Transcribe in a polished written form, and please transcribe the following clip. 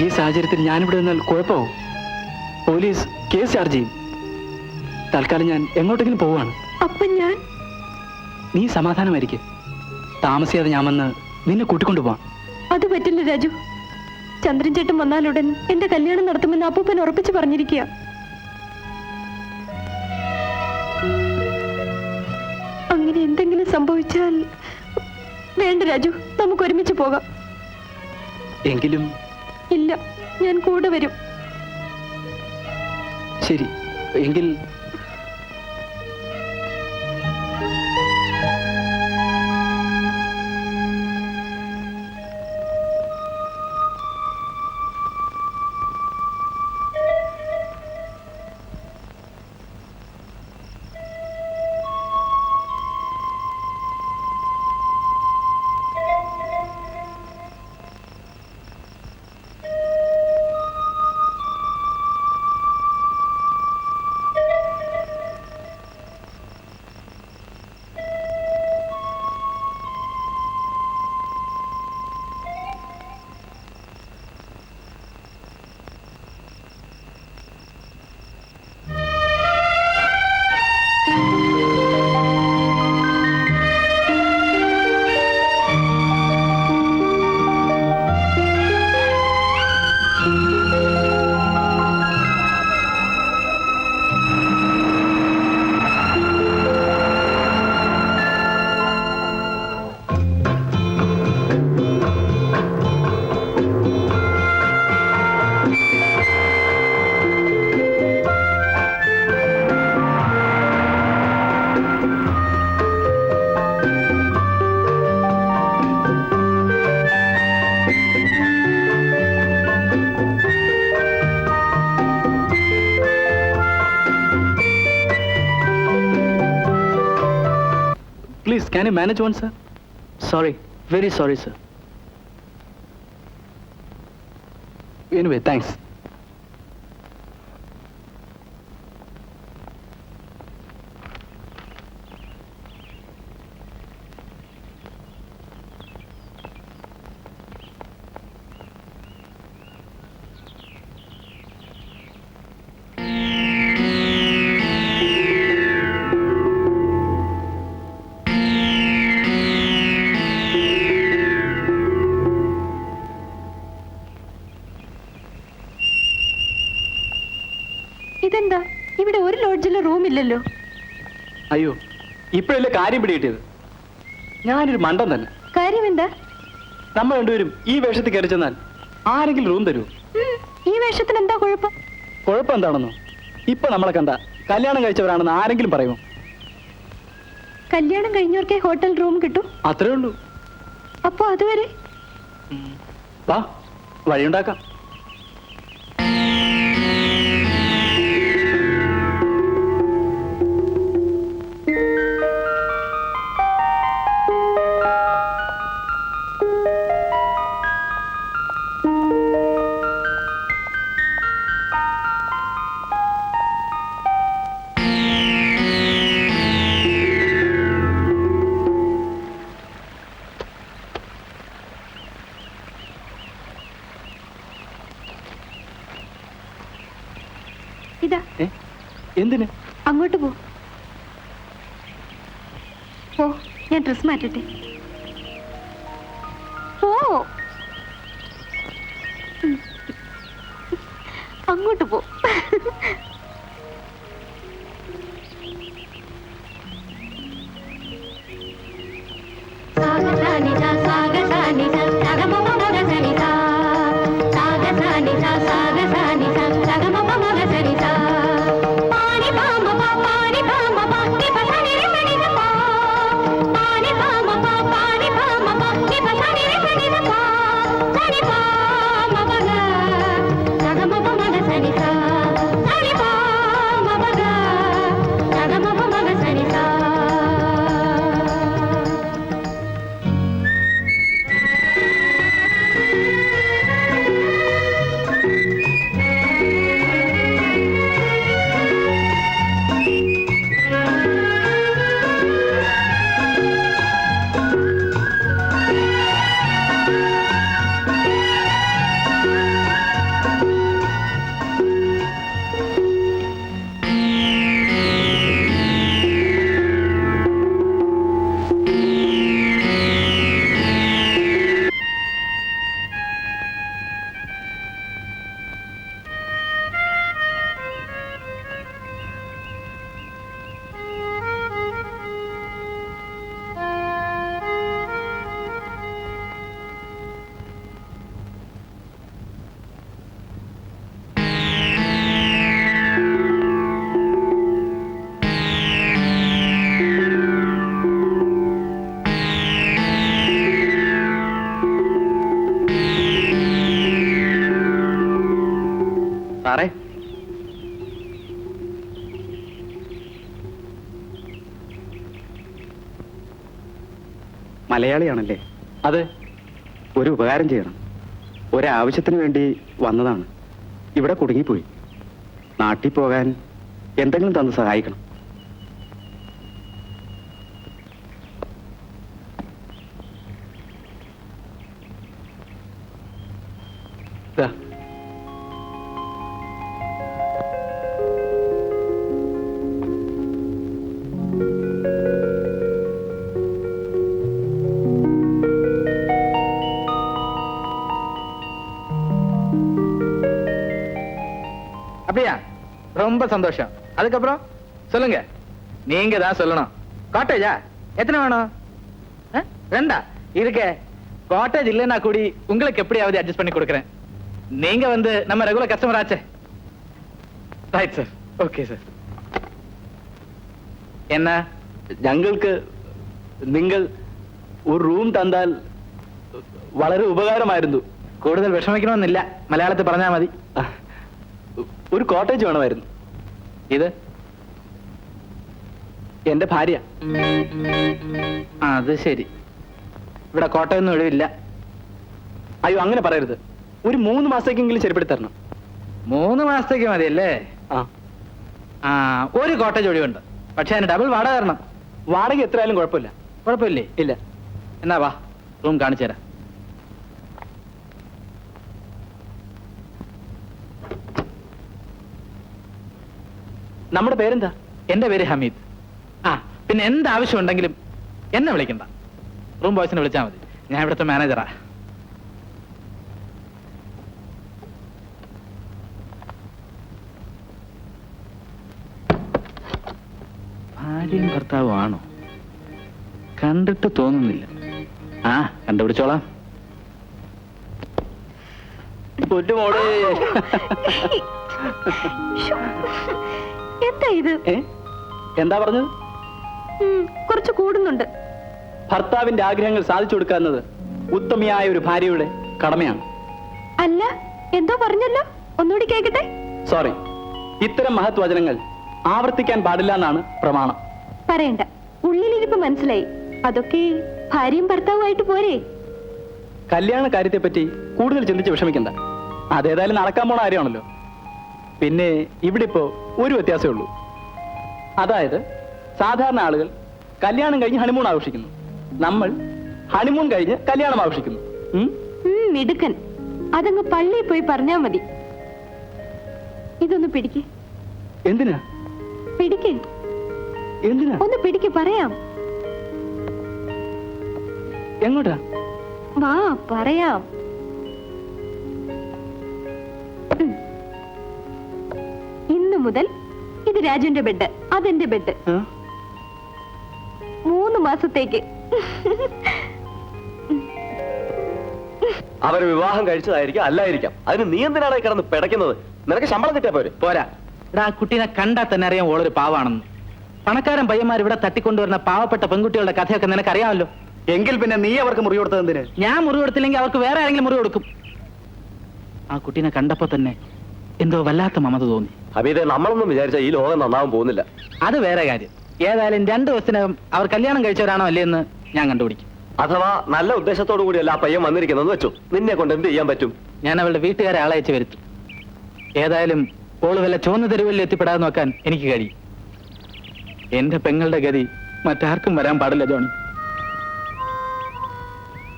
ഈ സാഹചര്യത്തിൽ ഞാനിവിടെ നിന്നാൽ കുഴപ്പമാവും. പോലീസ് കേസ് ചാർജ് ചെയ്യും. തൽക്കാലം ഞാൻ എങ്ങോട്ടെങ്കിലും പോവാണ്. അപ്പം ഞാൻ? നീ സമാധാനമായിരിക്കെ. താമസിയാതെ ഞാൻ വന്ന് നിന്നെ കൂട്ടിക്കൊണ്ടുപോവാം. അത് പറ്റില്ല രാജു. ചന്ദ്രൻ ചേട്ടൻ വന്നാലുടൻ എന്റെ കല്യാണം നടത്തുമെന്ന് അപ്പൂപ്പൻ ഉറപ്പിച്ചു പറഞ്ഞിരിക്കുക. അങ്ങനെ എന്തെങ്കിലും സംഭവിച്ചാൽ വേണ്ട രാജു, നമുക്ക് ഒരുമിച്ച് പോകാം. എങ്കിലും ഇല്ല, ഞാൻ കൂടെ വരും. ശരി, എങ്കിൽ please, can you manage one, sir? Sorry, very sorry, sir. Anyway, thanks. ഇതെന്താ, ഇവിടെ ഒരു ലോഡ്ജിലെ റൂം ഇല്ലല്ലോ? അയ്യോ, ഇപ്പോഴല്ലേ കാര്യം പിടികിട്ടിയത്. ഞാനൊരു മണ്ടൻ തന്നെ. കാര്യം എന്താ? നമ്മൾ രണ്ടുപേരും ഈ വേഷത്തിൽ കയറി ചെന്നാൽ ആരെങ്കിലും റൂം തരൂ? ഈ വേഷത്തിന് എന്താ കുഴപ്പം? കുഴപ്പം എന്താണെന്നോ? ഇപ്പൊ നമ്മളെ കണ്ട കല്യാണം കഴിച്ചവരാണെന്ന് ആരെങ്കിലും പറയുമോ? കല്യാണം കഴിഞ്ഞവർക്കേ ഹോട്ടൽ റൂം കിട്ടൂ? അത്രേ ഉള്ളൂ. അപ്പോ അതുവരെ വാ, വഴിയുണ്ടാക്കാം. ഇതാ. എന്തിന്? അങ്ങോട്ട് പോ. ഞാൻ ഡ്രസ് മാറ്റട്ടെ. പോ, അങ്ങോട്ട് പോ. സാറേ, മലയാളിയാണല്ലേ? അതെ. ഒരു ഉപകാരം ചെയ്യണം. ഒരാവശ്യത്തിന് വേണ്ടി വന്നതാണ്. ഇവിടെ കുടുങ്ങിപ്പോയി. നാട്ടിൽ പോകാൻ എന്തെങ്കിലും തന്ന് സഹായിക്കണം. ദാ. அப்படியா? ரொம்ப சந்தோஷம். அதுக்கப்புறம் சொல்லுங்க. நீங்க தான் சொல்லணும். காட்டேஜா எத்தனை வேணும்? ரெண்டா இருக்கே. காட்டேஜ் இல்லைன்னா கூடி உங்களுக்கு எப்படியாவது அட்ஜஸ்ட் பண்ணி கொடுக்குறேன். நீங்க வந்து நம்ம ரெகுலர் கஸ்டமர் ஆச்சே. Right sir. Okay sir. என்ன? ഞങ്ങൾക്ക് നിങ്ങൾ ഒരു റൂം തന്നാൽ വളരെ ഉപകാരമായിരുന്നു. കൂടുതൽ വിഷമിക്കണമെന്നില്ല. മലയാളത്തിൽ പറഞ്ഞാൽ മതി. ഒരു കോട്ടേജ് വേണമായിരുന്നു. ഇത് എന്റെ ഭാര്യ. അത് ശരി. ഇവിടെ കോട്ടയൊന്നും ഒഴിവില്ല. അയ്യോ, അങ്ങനെ പറയരുത്. ഒരു 3 മാസത്തേക്കെങ്കിലും ശരിപ്പെടുത്തി തരണം. 3 മാസത്തേക്ക് മതിയല്ലേ? ആ, ആ, ഒരു കോട്ടേജ് ഒഴിവുണ്ട്. പക്ഷെ അതിന് ഡബിൾ വാടക തരണം. വാടക എത്രയായാലും കുഴപ്പമില്ല. കുഴപ്പമില്ലേ? ഇല്ല. എന്നാ വാ, റൂം കാണിച്ചു തരാം. നമ്മുടെ പേരെന്താ? എന്റെ പേര് ഹമീദ്. ആ, പിന്നെ എന്ത് ആവശ്യം ഉണ്ടെങ്കിലും എന്നെ വിളിക്കണ്ട. റൂം ബോയ്സിനെ വിളിച്ചാൽ മതി. ഞാൻ ഇവിടുത്തെ മാനേജറാ. ഭാര്യയും ഭർത്താവും ആണോ? കണ്ടിട്ട് തോന്നുന്നില്ല. ആ, കണ്ടുപിടിച്ചോളാം. പൊന്നുമോളെ. എന്താ ഇത്? എന്താ പറഞ്ഞത്? കുറച്ച് കൂടുന്നുണ്ട്. ഭർത്താവിന്റെ ആഗ്രഹങ്ങൾ സാധിച്ചു കൊടുക്കുക എന്നത് ഉത്തമയായ ഒരു ഭാര്യയുടെ കടമയാണ്. അല്ല, എന്തോ പറഞ്ഞല്ലോ, ഒന്നുകൂടി കേക്കട്ടെ. സോറി, ഇത്തരം മഹത് വചനങ്ങൾ ആവർത്തിക്കാൻ പാടില്ല എന്നാണ് പ്രമാണം. പറയണ്ട, ഉള്ളിലിരിപ്പ് മനസ്സിലായി. അതൊക്കെ ഭാര്യയും ഭർത്താവുമായിട്ട് പോരെ. കല്യാണ കാര്യത്തെ പറ്റി കൂടുതൽ ചിന്തിച്ച് വിഷമിക്കണ്ട. അതേതായാലും നടക്കാൻ പോണ കാര്യമാണല്ലോ. പിന്നെ ഇവിടെ ഇപ്പോ ഒരു വ്യത്യാസമേ ഉള്ളൂ. അതായത് സാധാരണ ആളുകൾ കല്യാണം കഴിഞ്ഞ് ഹണിമൂൺ ആഘോഷിക്കുന്നു. നമ്മൾ ഹണിമൂൺ കഴിഞ്ഞ് കല്യാണം ആഘോഷിക്കുന്നു. മിടുക്കൻ. അതങ്ങ് പള്ളിയിൽ പോയി പറഞ്ഞാ മതി. ഇതൊന്ന് പിടിക്ക്. എന്തിനാ? പിടിക്ക്. എന്തിനാ? ഒന്ന് പിടിക്ക്, പറയാം. എങ്ങോട്ടാ? വാ, പറയാം. ഇന്നു മുതൽ ഇത് രാജുവിന്റെ ബെഡ്, അതെന്റെ ബെഡ്. 3 മാസത്തേക്ക്. അവര് വിവാഹം കഴിച്ചതായിരിക്കാം, അല്ലായിരിക്കാം. അതിന് നീ എന്തിനാണ് കിടന്ന് പിടയ്ക്കുന്നത്? നിനക്ക് ശമ്പളം കിട്ടിയാ പോരെ? പോരാ. ഇവിടെ ആ കുട്ടീനെ കണ്ടാൽ തന്നെ അറിയാം ഓളൊരു പാവാണെന്ന്. പണക്കാരൻ പയ്യന്മാർ ഇവിടെ തട്ടിക്കൊണ്ടുവരുന്ന പാവപ്പെട്ട പെൺകുട്ടികളുടെ കഥയൊക്കെ നിനക്കറിയാമല്ലോ. എങ്കിൽ പിന്നെ നീ അവർക്ക് മുറി കൊടുത്തത് എന്തിന്? ഞാൻ മുറി കൊടുത്തില്ലെങ്കിൽ അവർക്ക് വേറെ ആരെങ്കിലും മുറി കൊടുക്കും. ആ കുട്ടീനെ കണ്ടപ്പോ തന്നെ എന്തോ വല്ലാത്ത മമത തോന്നി. ഹബീദെ, നമ്മളൊന്നും വിചാരിച്ച ഈ ലോകം നന്നാവാൻ പോകുന്നില്ല. അത് വേറെ കാര്യം. ഏതായാലും 2 ദിവസത്തിനകം അവർ കല്യാണം കഴിച്ചവരാണോ അല്ലേന്ന് ഞാൻ കണ്ടുപിടിക്കും. അഥവാ നല്ല ഉദ്ദേശത്തോടു കൂടിയല്ല ആ പയ്യൻ വന്നിരിക്കുന്നതെന്ന് വെച്ചു. നിന്നെ കൊണ്ട് എന്ത് ചെയ്യാൻ പറ്റും? ഞാൻ അവളുടെ വീട്ടുകാരെ ആളയച്ച് വരുത്തും. ഏതായാലും ഓള് വല്ല ചുവന്ന തെരുവിൽ എത്തിപ്പെടാതെ നോക്കാൻ എനിക്ക് കഴിയും. എന്റെ പെങ്ങളുടെ ഗതി മറ്റാർക്കും വരാൻ പാടില്ല ജോണി.